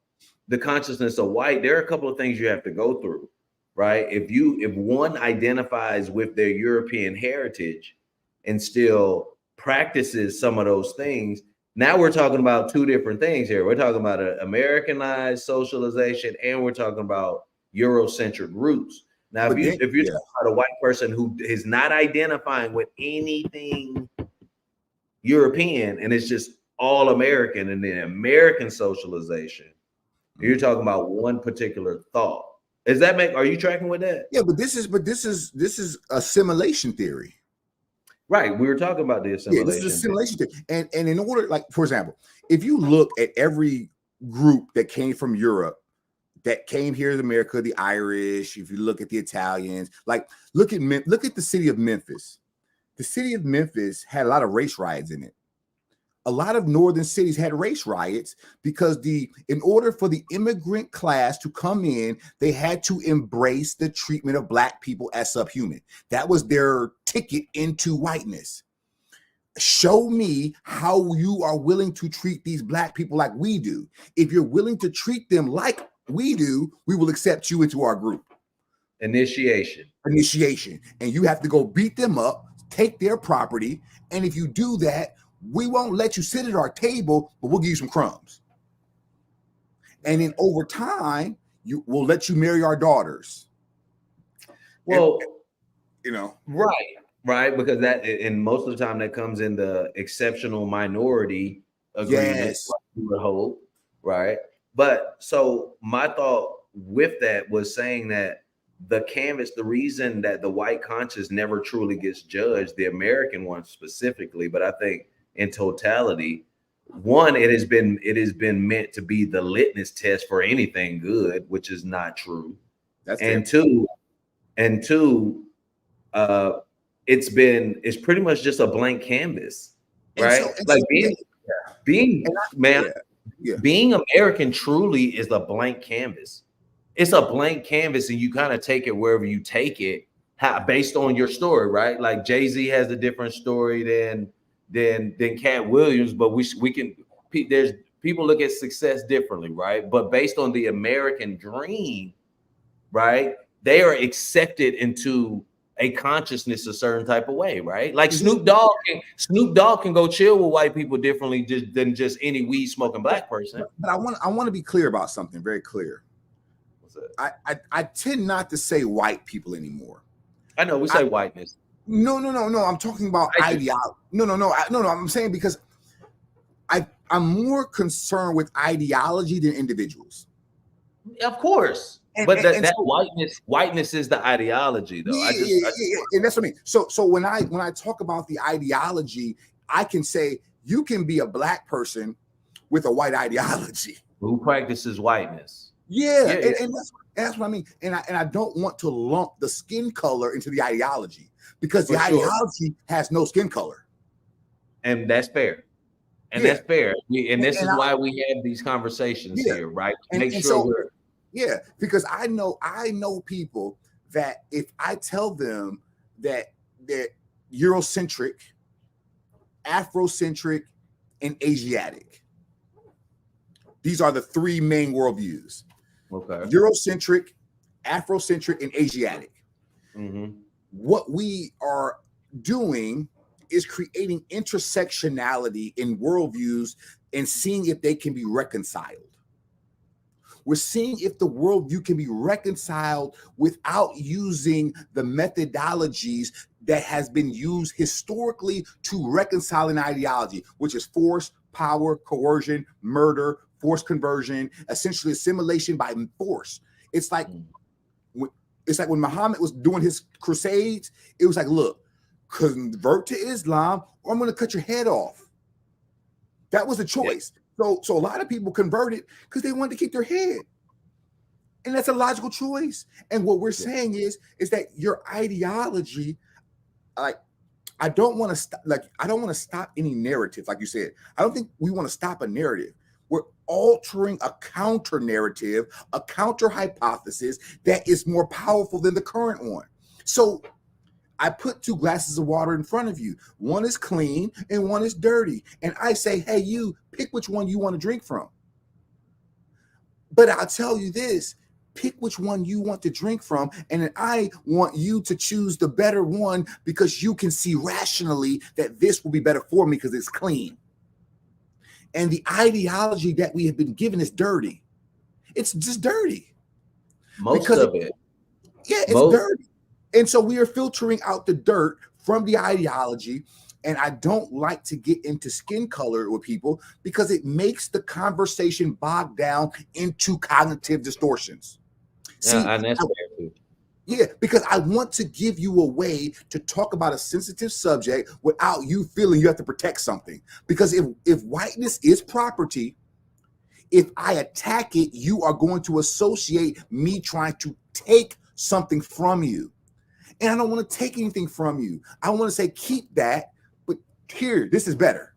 the consciousness of white, there are a couple of things you have to go through, right? If one identifies with their European heritage and still practices some of those things, now we're talking about two different things here. We're talking about an Americanized socialization, and we're talking about Eurocentric roots. Now, if you're talking about a white person who is not identifying with anything European and it's just all American, and then American socialization, you're talking about one particular thought. Are you tracking with that? Yeah, but this is assimilation theory. Right. We were talking about the assimilation. Yeah, this is assimilation theory. And in order, like, for example, if you look at every group that came from Europe, that came here to America, the Irish, if you look at the Italians, like look at the city of Memphis. The city of Memphis had a lot of race riots in it. A lot of northern cities had race riots because in order for the immigrant class to come in, they had to embrace the treatment of Black people as subhuman. That was their ticket into whiteness. Show me how you are willing to treat these Black people like we do. If you're willing to treat them like we do, we will accept you into our group. Initiation. And you have to go beat them up, take their property. And if you do that, we won't let you sit at our table, but we'll give you some crumbs. And then over time, we'll let you marry our daughters. Well, and, right, because that, and most of the time that comes in the exceptional minority agreement. Yes. You would hope, right? But so my thought with that was saying that the reason that the white conscious never truly gets judged, the American one specifically, but I think in totality, one, it has been meant to be the litmus test for anything good, which is not true. And two, it's pretty much just a blank canvas, right? Being American truly is a blank canvas. It's a blank canvas, and you kind of take it wherever you take it, based on your story, right? Like Jay-Z has a different story than Cat Williams, but there's people look at success differently, right? But based on the American dream, right, they are accepted into a consciousness a certain type of way, right? Like Snoop Dogg can go chill with white people differently than just any weed smoking Black person. But I want to be clear about something very clear. What's that? I tend not to say white people anymore. I know we say whiteness. No. I'm talking about ideology. No. I'm saying because I'm more concerned with ideology than individuals. Of course. Whiteness is the ideology, though. And that's what I mean. So when I talk about the ideology, I can say you can be a Black person with a white ideology who practices whiteness. And that's what I mean. And I don't want to lump the skin color into the ideology, because the ideology has no skin color. And that's fair. That's fair. This is why we have these conversations here, right? Because I know people that if I tell them that they're Eurocentric, Afrocentric, and Asiatic, these are the three main worldviews. Okay. Eurocentric, Afrocentric, and Asiatic. Mm-hmm. What we are doing is creating intersectionality in worldviews and seeing if they can be reconciled. We're seeing if the worldview can be reconciled without using the methodologies that has been used historically to reconcile an ideology, which is force, power, coercion, murder, forced conversion, essentially assimilation by force. It's like when Muhammad was doing his crusades, it was like, look, convert to Islam or I'm going to cut your head off. That was a choice. So a lot of people converted because they wanted to keep their head. And that's a logical choice. And what we're saying is that your ideology, like, I don't want to stop any narrative, like you said. I don't think we want to stop a narrative. We're altering a counter narrative, a counter hypothesis that is more powerful than the current one. So I put 2 glasses of water in front of you. One is clean and one is dirty. And I say, hey, you pick which one you want to drink from. But I'll tell you this, pick which one you want to drink from. And then I want you to choose the better one because you can see rationally that this will be better for me because it's clean. And the ideology that we have been given is dirty. It's just dirty. Most of it. Yeah, it's dirty. And so we are filtering out the dirt from the ideology. And I don't like to get into skin color with people because it makes the conversation bog down into cognitive distortions. See, and that's fair too. Yeah, because I want to give you a way to talk about a sensitive subject without you feeling you have to protect something. Because if whiteness is property, if I attack it, you are going to associate me trying to take something from you. And I don't want to take anything from you. I want to say, keep that, but here, this is better.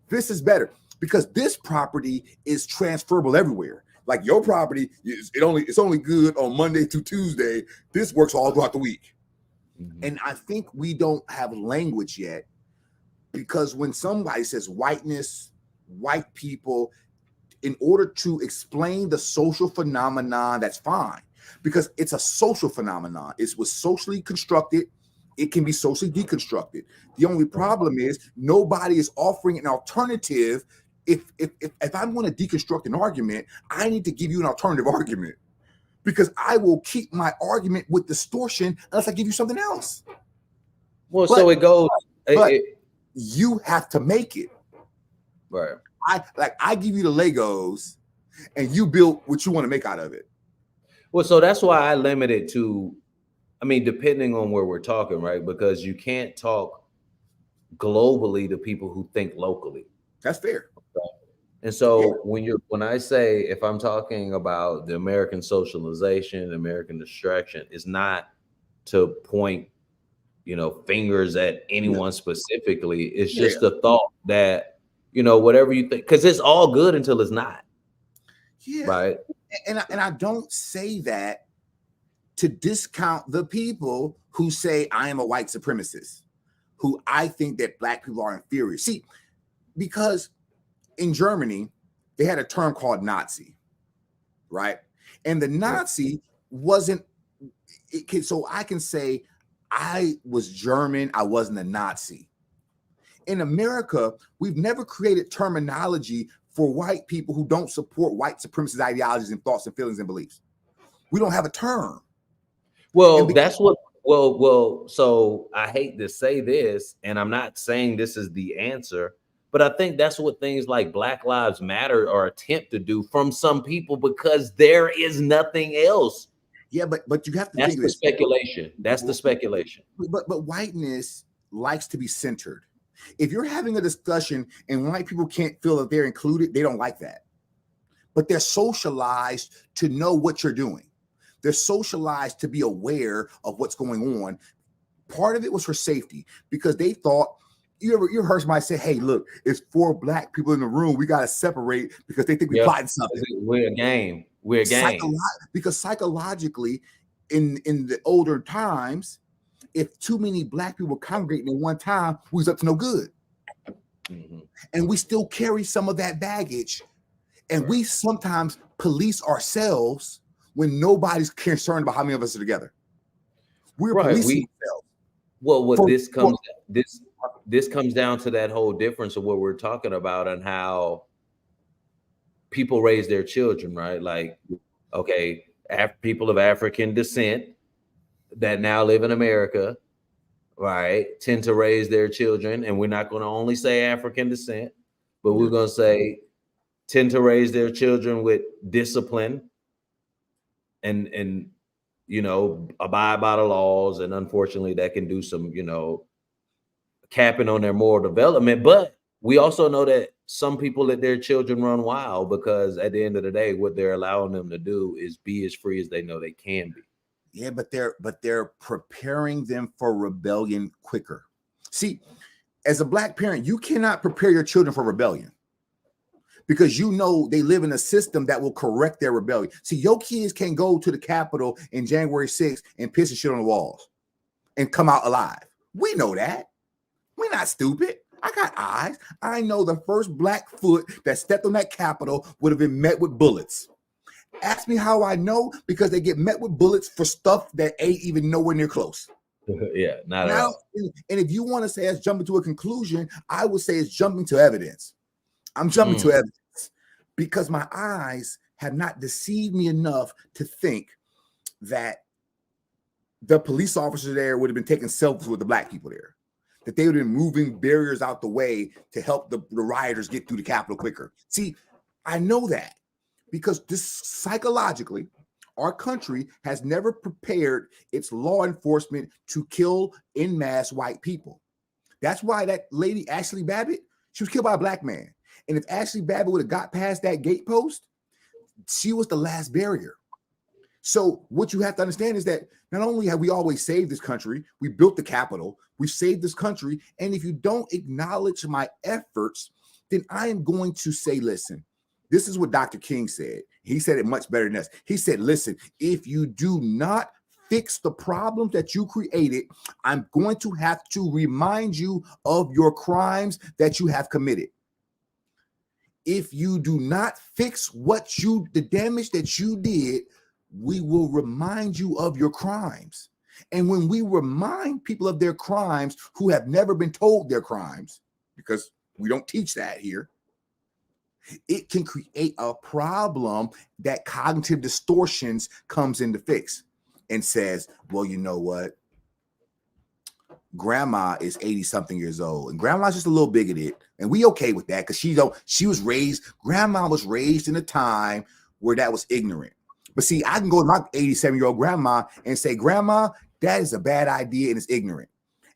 This is better because this property is transferable everywhere. Like your property, it's only good on Monday through Tuesday. This works all throughout the week. Mm-hmm. And I think we don't have language yet because when somebody says whiteness, white people, in order to explain the social phenomenon, that's fine because it's a social phenomenon. It was socially constructed. It can be socially deconstructed. The only problem is nobody is offering an alternative. If I'm going to deconstruct an argument, I need to give you an alternative argument because I will keep my argument with distortion unless I give you something else. Well, so it goes. But you have to make it. Right. I give you the Legos and you build what you want to make out of it. Well, so that's why I limit it to, I mean, depending on where we're talking, right? Because you can't talk globally to people who think locally. That's fair. And so when I say, if I'm talking about the American socialization, American distraction, it's not to point, fingers at anyone specifically. It's just the thought that, whatever you think, because it's all good until it's not. Yeah. Right. And I don't say that to discount the people who say I am a white supremacist, who I think that Black people are inferior. See, because in Germany, they had a term called Nazi, right? And the Nazi wasn't, so I can say I was German, I wasn't a Nazi. In America, we've never created terminology for white people who don't support white supremacist ideologies and thoughts and feelings and beliefs. We don't have a term. Well, that's what, so I hate to say this, and I'm not saying this is the answer, but I think that's what things like Black Lives Matter are attempt to do from some people because there is nothing else. Yeah, but you have to think think the speculation. That's the speculation. But whiteness likes to be centered. If you're having a discussion and white people can't feel that they're included, they don't like that. But they're socialized to know what you're doing. They're socialized to be aware of what's going on. Part of it was for safety because they thought, you heard somebody say, hey, look, it's 4 Black people in the room. We got to separate because they think we're plotting something. We're a game. Because psychologically, in the older times, if too many Black people congregating at one time, we was up to no good. Mm-hmm. And we still carry some of that baggage. And we sometimes police ourselves when nobody's concerned about how many of us are together. We're policing ourselves. Well, this comes down to that whole difference of what we're talking about and how people raise their children, right? Like, okay, people of African descent that now live in America, right, tend to raise their children, and we're not going to only say African descent, but we're going to say tend to raise their children with discipline and abide by the laws, and unfortunately that can do some capping on their moral development. But we also know that some people let their children run wild because at the end of the day, what they're allowing them to do is be as free as they know they can be. Yeah, but they're preparing them for rebellion quicker. See, as a Black parent, you cannot prepare your children for rebellion because you know they live in a system that will correct their rebellion. See, your kids can go to the Capitol in January 6th and piss and shit on the walls and come out alive. We know that. We're not stupid. I got eyes. I know the first Black foot that stepped on that Capitol would have been met with bullets. Ask me how I know, because they get met with bullets for stuff that ain't even nowhere near close. Yeah, not at all. And if you want to say it's jumping to a conclusion, I would say it's jumping to evidence. I'm jumping to evidence because my eyes have not deceived me enough to think that the police officers there would have been taking selfies with the Black people there, that they would have been moving barriers out the way to help the rioters get through the Capitol quicker. See, I know that because this psychologically, our country has never prepared its law enforcement to kill en masse white people. That's why that lady, Ashley Babbitt, she was killed by a Black man. And if Ashley Babbitt would have got past that gate post, she was the last barrier. So what you have to understand is that not only have we always saved this country, we built the Capitol, we saved this country. And if you don't acknowledge my efforts, then I am going to say, listen, this is what Dr. King said. He said it much better than us. He said, listen, if you do not fix the problems that you created, I'm going to have to remind you of your crimes that you have committed. If you do not fix the damage that you did, we will remind you of your crimes. And when we remind people of their crimes who have never been told their crimes, because we don't teach that here, it can create a problem that cognitive distortions comes in to fix and says, well, you know what? Grandma is 80 something years old and grandma's just a little bigoted. And we okay with that because grandma was raised in a time where that was ignorant. But see, I can go to my 87-year-old grandma and say, grandma, that is a bad idea and it's ignorant.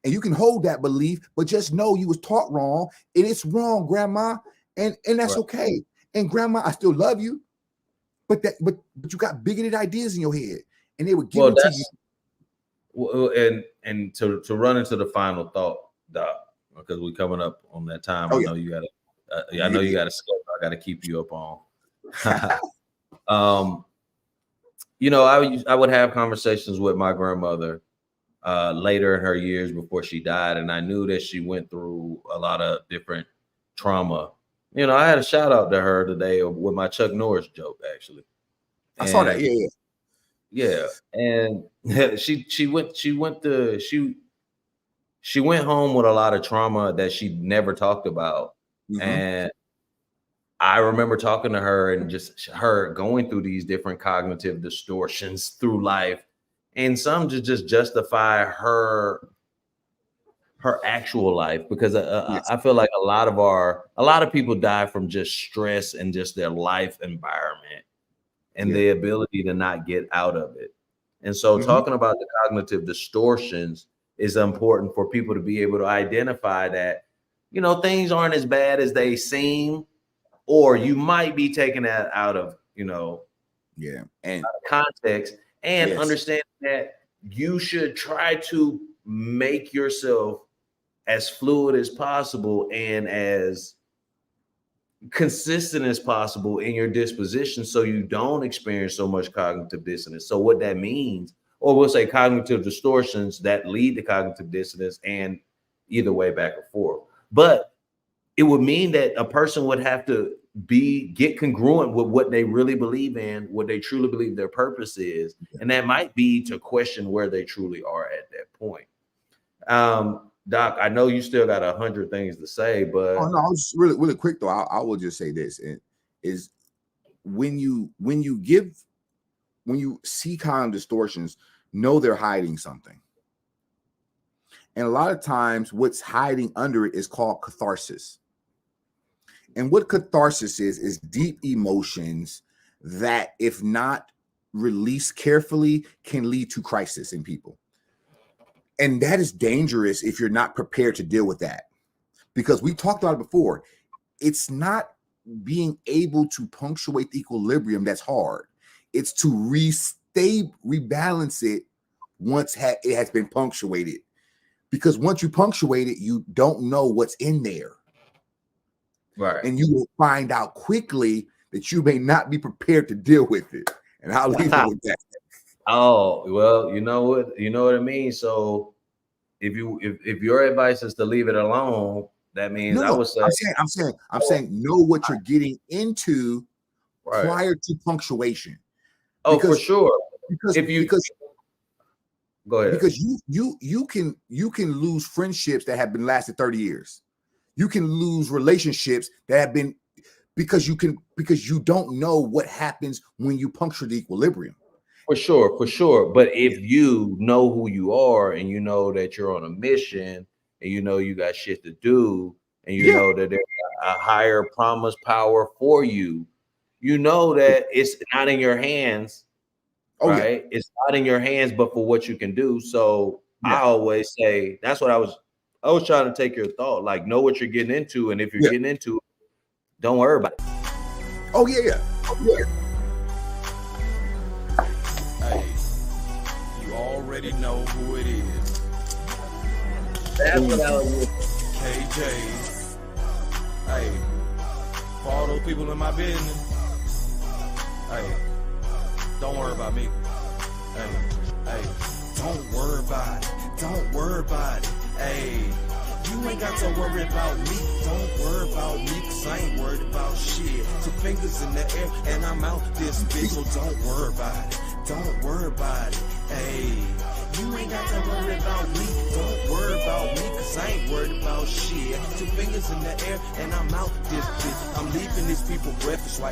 And you can hold that belief, but just know you was taught wrong and it's wrong, grandma. And that's right. Okay. And grandma, I still love you, but you got bigoted ideas in your head, and they would give it to you. Well, and to run into the final thought, Doc, because we're coming up on that time. I know you gotta. I know you got to schedule. I got to keep you up on. I would have conversations with my grandmother later in her years before she died, and I knew that she went through a lot of different trauma. I had a shout out to her today with my Chuck Norris joke, actually. I saw that. Yeah. And she went home with a lot of trauma that she never talked about. Mm-hmm. And I remember talking to her and just her going through these different cognitive distortions through life, and some to just justify her actual life, because I feel like a lot of people die from just stress and just their life environment and the ability to not get out of it. And so talking about the cognitive distortions is important for people to be able to identify that, things aren't as bad as they seem, or you might be taking that out of, and out of context, and understand that you should try to make yourself as fluid as possible and as consistent as possible in your disposition so you don't experience so much cognitive dissonance. So what that means, or we'll say cognitive distortions that lead to cognitive dissonance, and either way, back and forth. But it would mean that a person would have to get congruent with what they really believe in, what they truly believe their purpose is. And that might be to question where they truly are at that point. Doc, I know you still got 100 things to say, but I was really, really quick though. I will just say this: is when you see cognitive distortions, know they're hiding something, and a lot of times, what's hiding under it is called catharsis. And what catharsis is deep emotions that, if not released carefully, can lead to crisis in people. And that is dangerous if you're not prepared to deal with that, because we talked about it before. It's not being able to punctuate the equilibrium that's hard. It's to rebalance it once it has been punctuated. Because once you punctuate it, you don't know what's in there. Right. And you will find out quickly that you may not be prepared to deal with it. And I'll leave it with that. Oh, well, you know what it means. So if your advice is to leave it alone, that means I would say I'm saying know what you're getting into prior to punctuation. Oh, for sure. Because go ahead. Because you can lose friendships that have been lasted 30 years. You can lose relationships that have been because you don't know what happens when you puncture the equilibrium. For sure. But if you know who you are and you know that you're on a mission and you know you got shit to do and you know that there's a higher promise power for you, you know that it's not in your hands. Right? It's not in your hands, but for what you can do. So I always say that's what I was trying to take your thought, like know what you're getting into, and if you're getting into it, don't worry about it. Oh yeah. Hey, you already know who it is. That's what I was KJ. Hey, for all those people in my business. Hey, don't worry about me. Hey, don't worry about it. Don't worry about it. Hey, you ain't got to worry about me. Don't worry about me, cause I ain't worried about shit. 2 fingers in the air and I'm out this bitch, so don't worry about it. Don't worry about it. Hey, you ain't got to worry about me. Don't worry about me, cause I ain't worried about shit. 2 fingers in the air and I'm out this bitch. I'm leaving these people breakfast right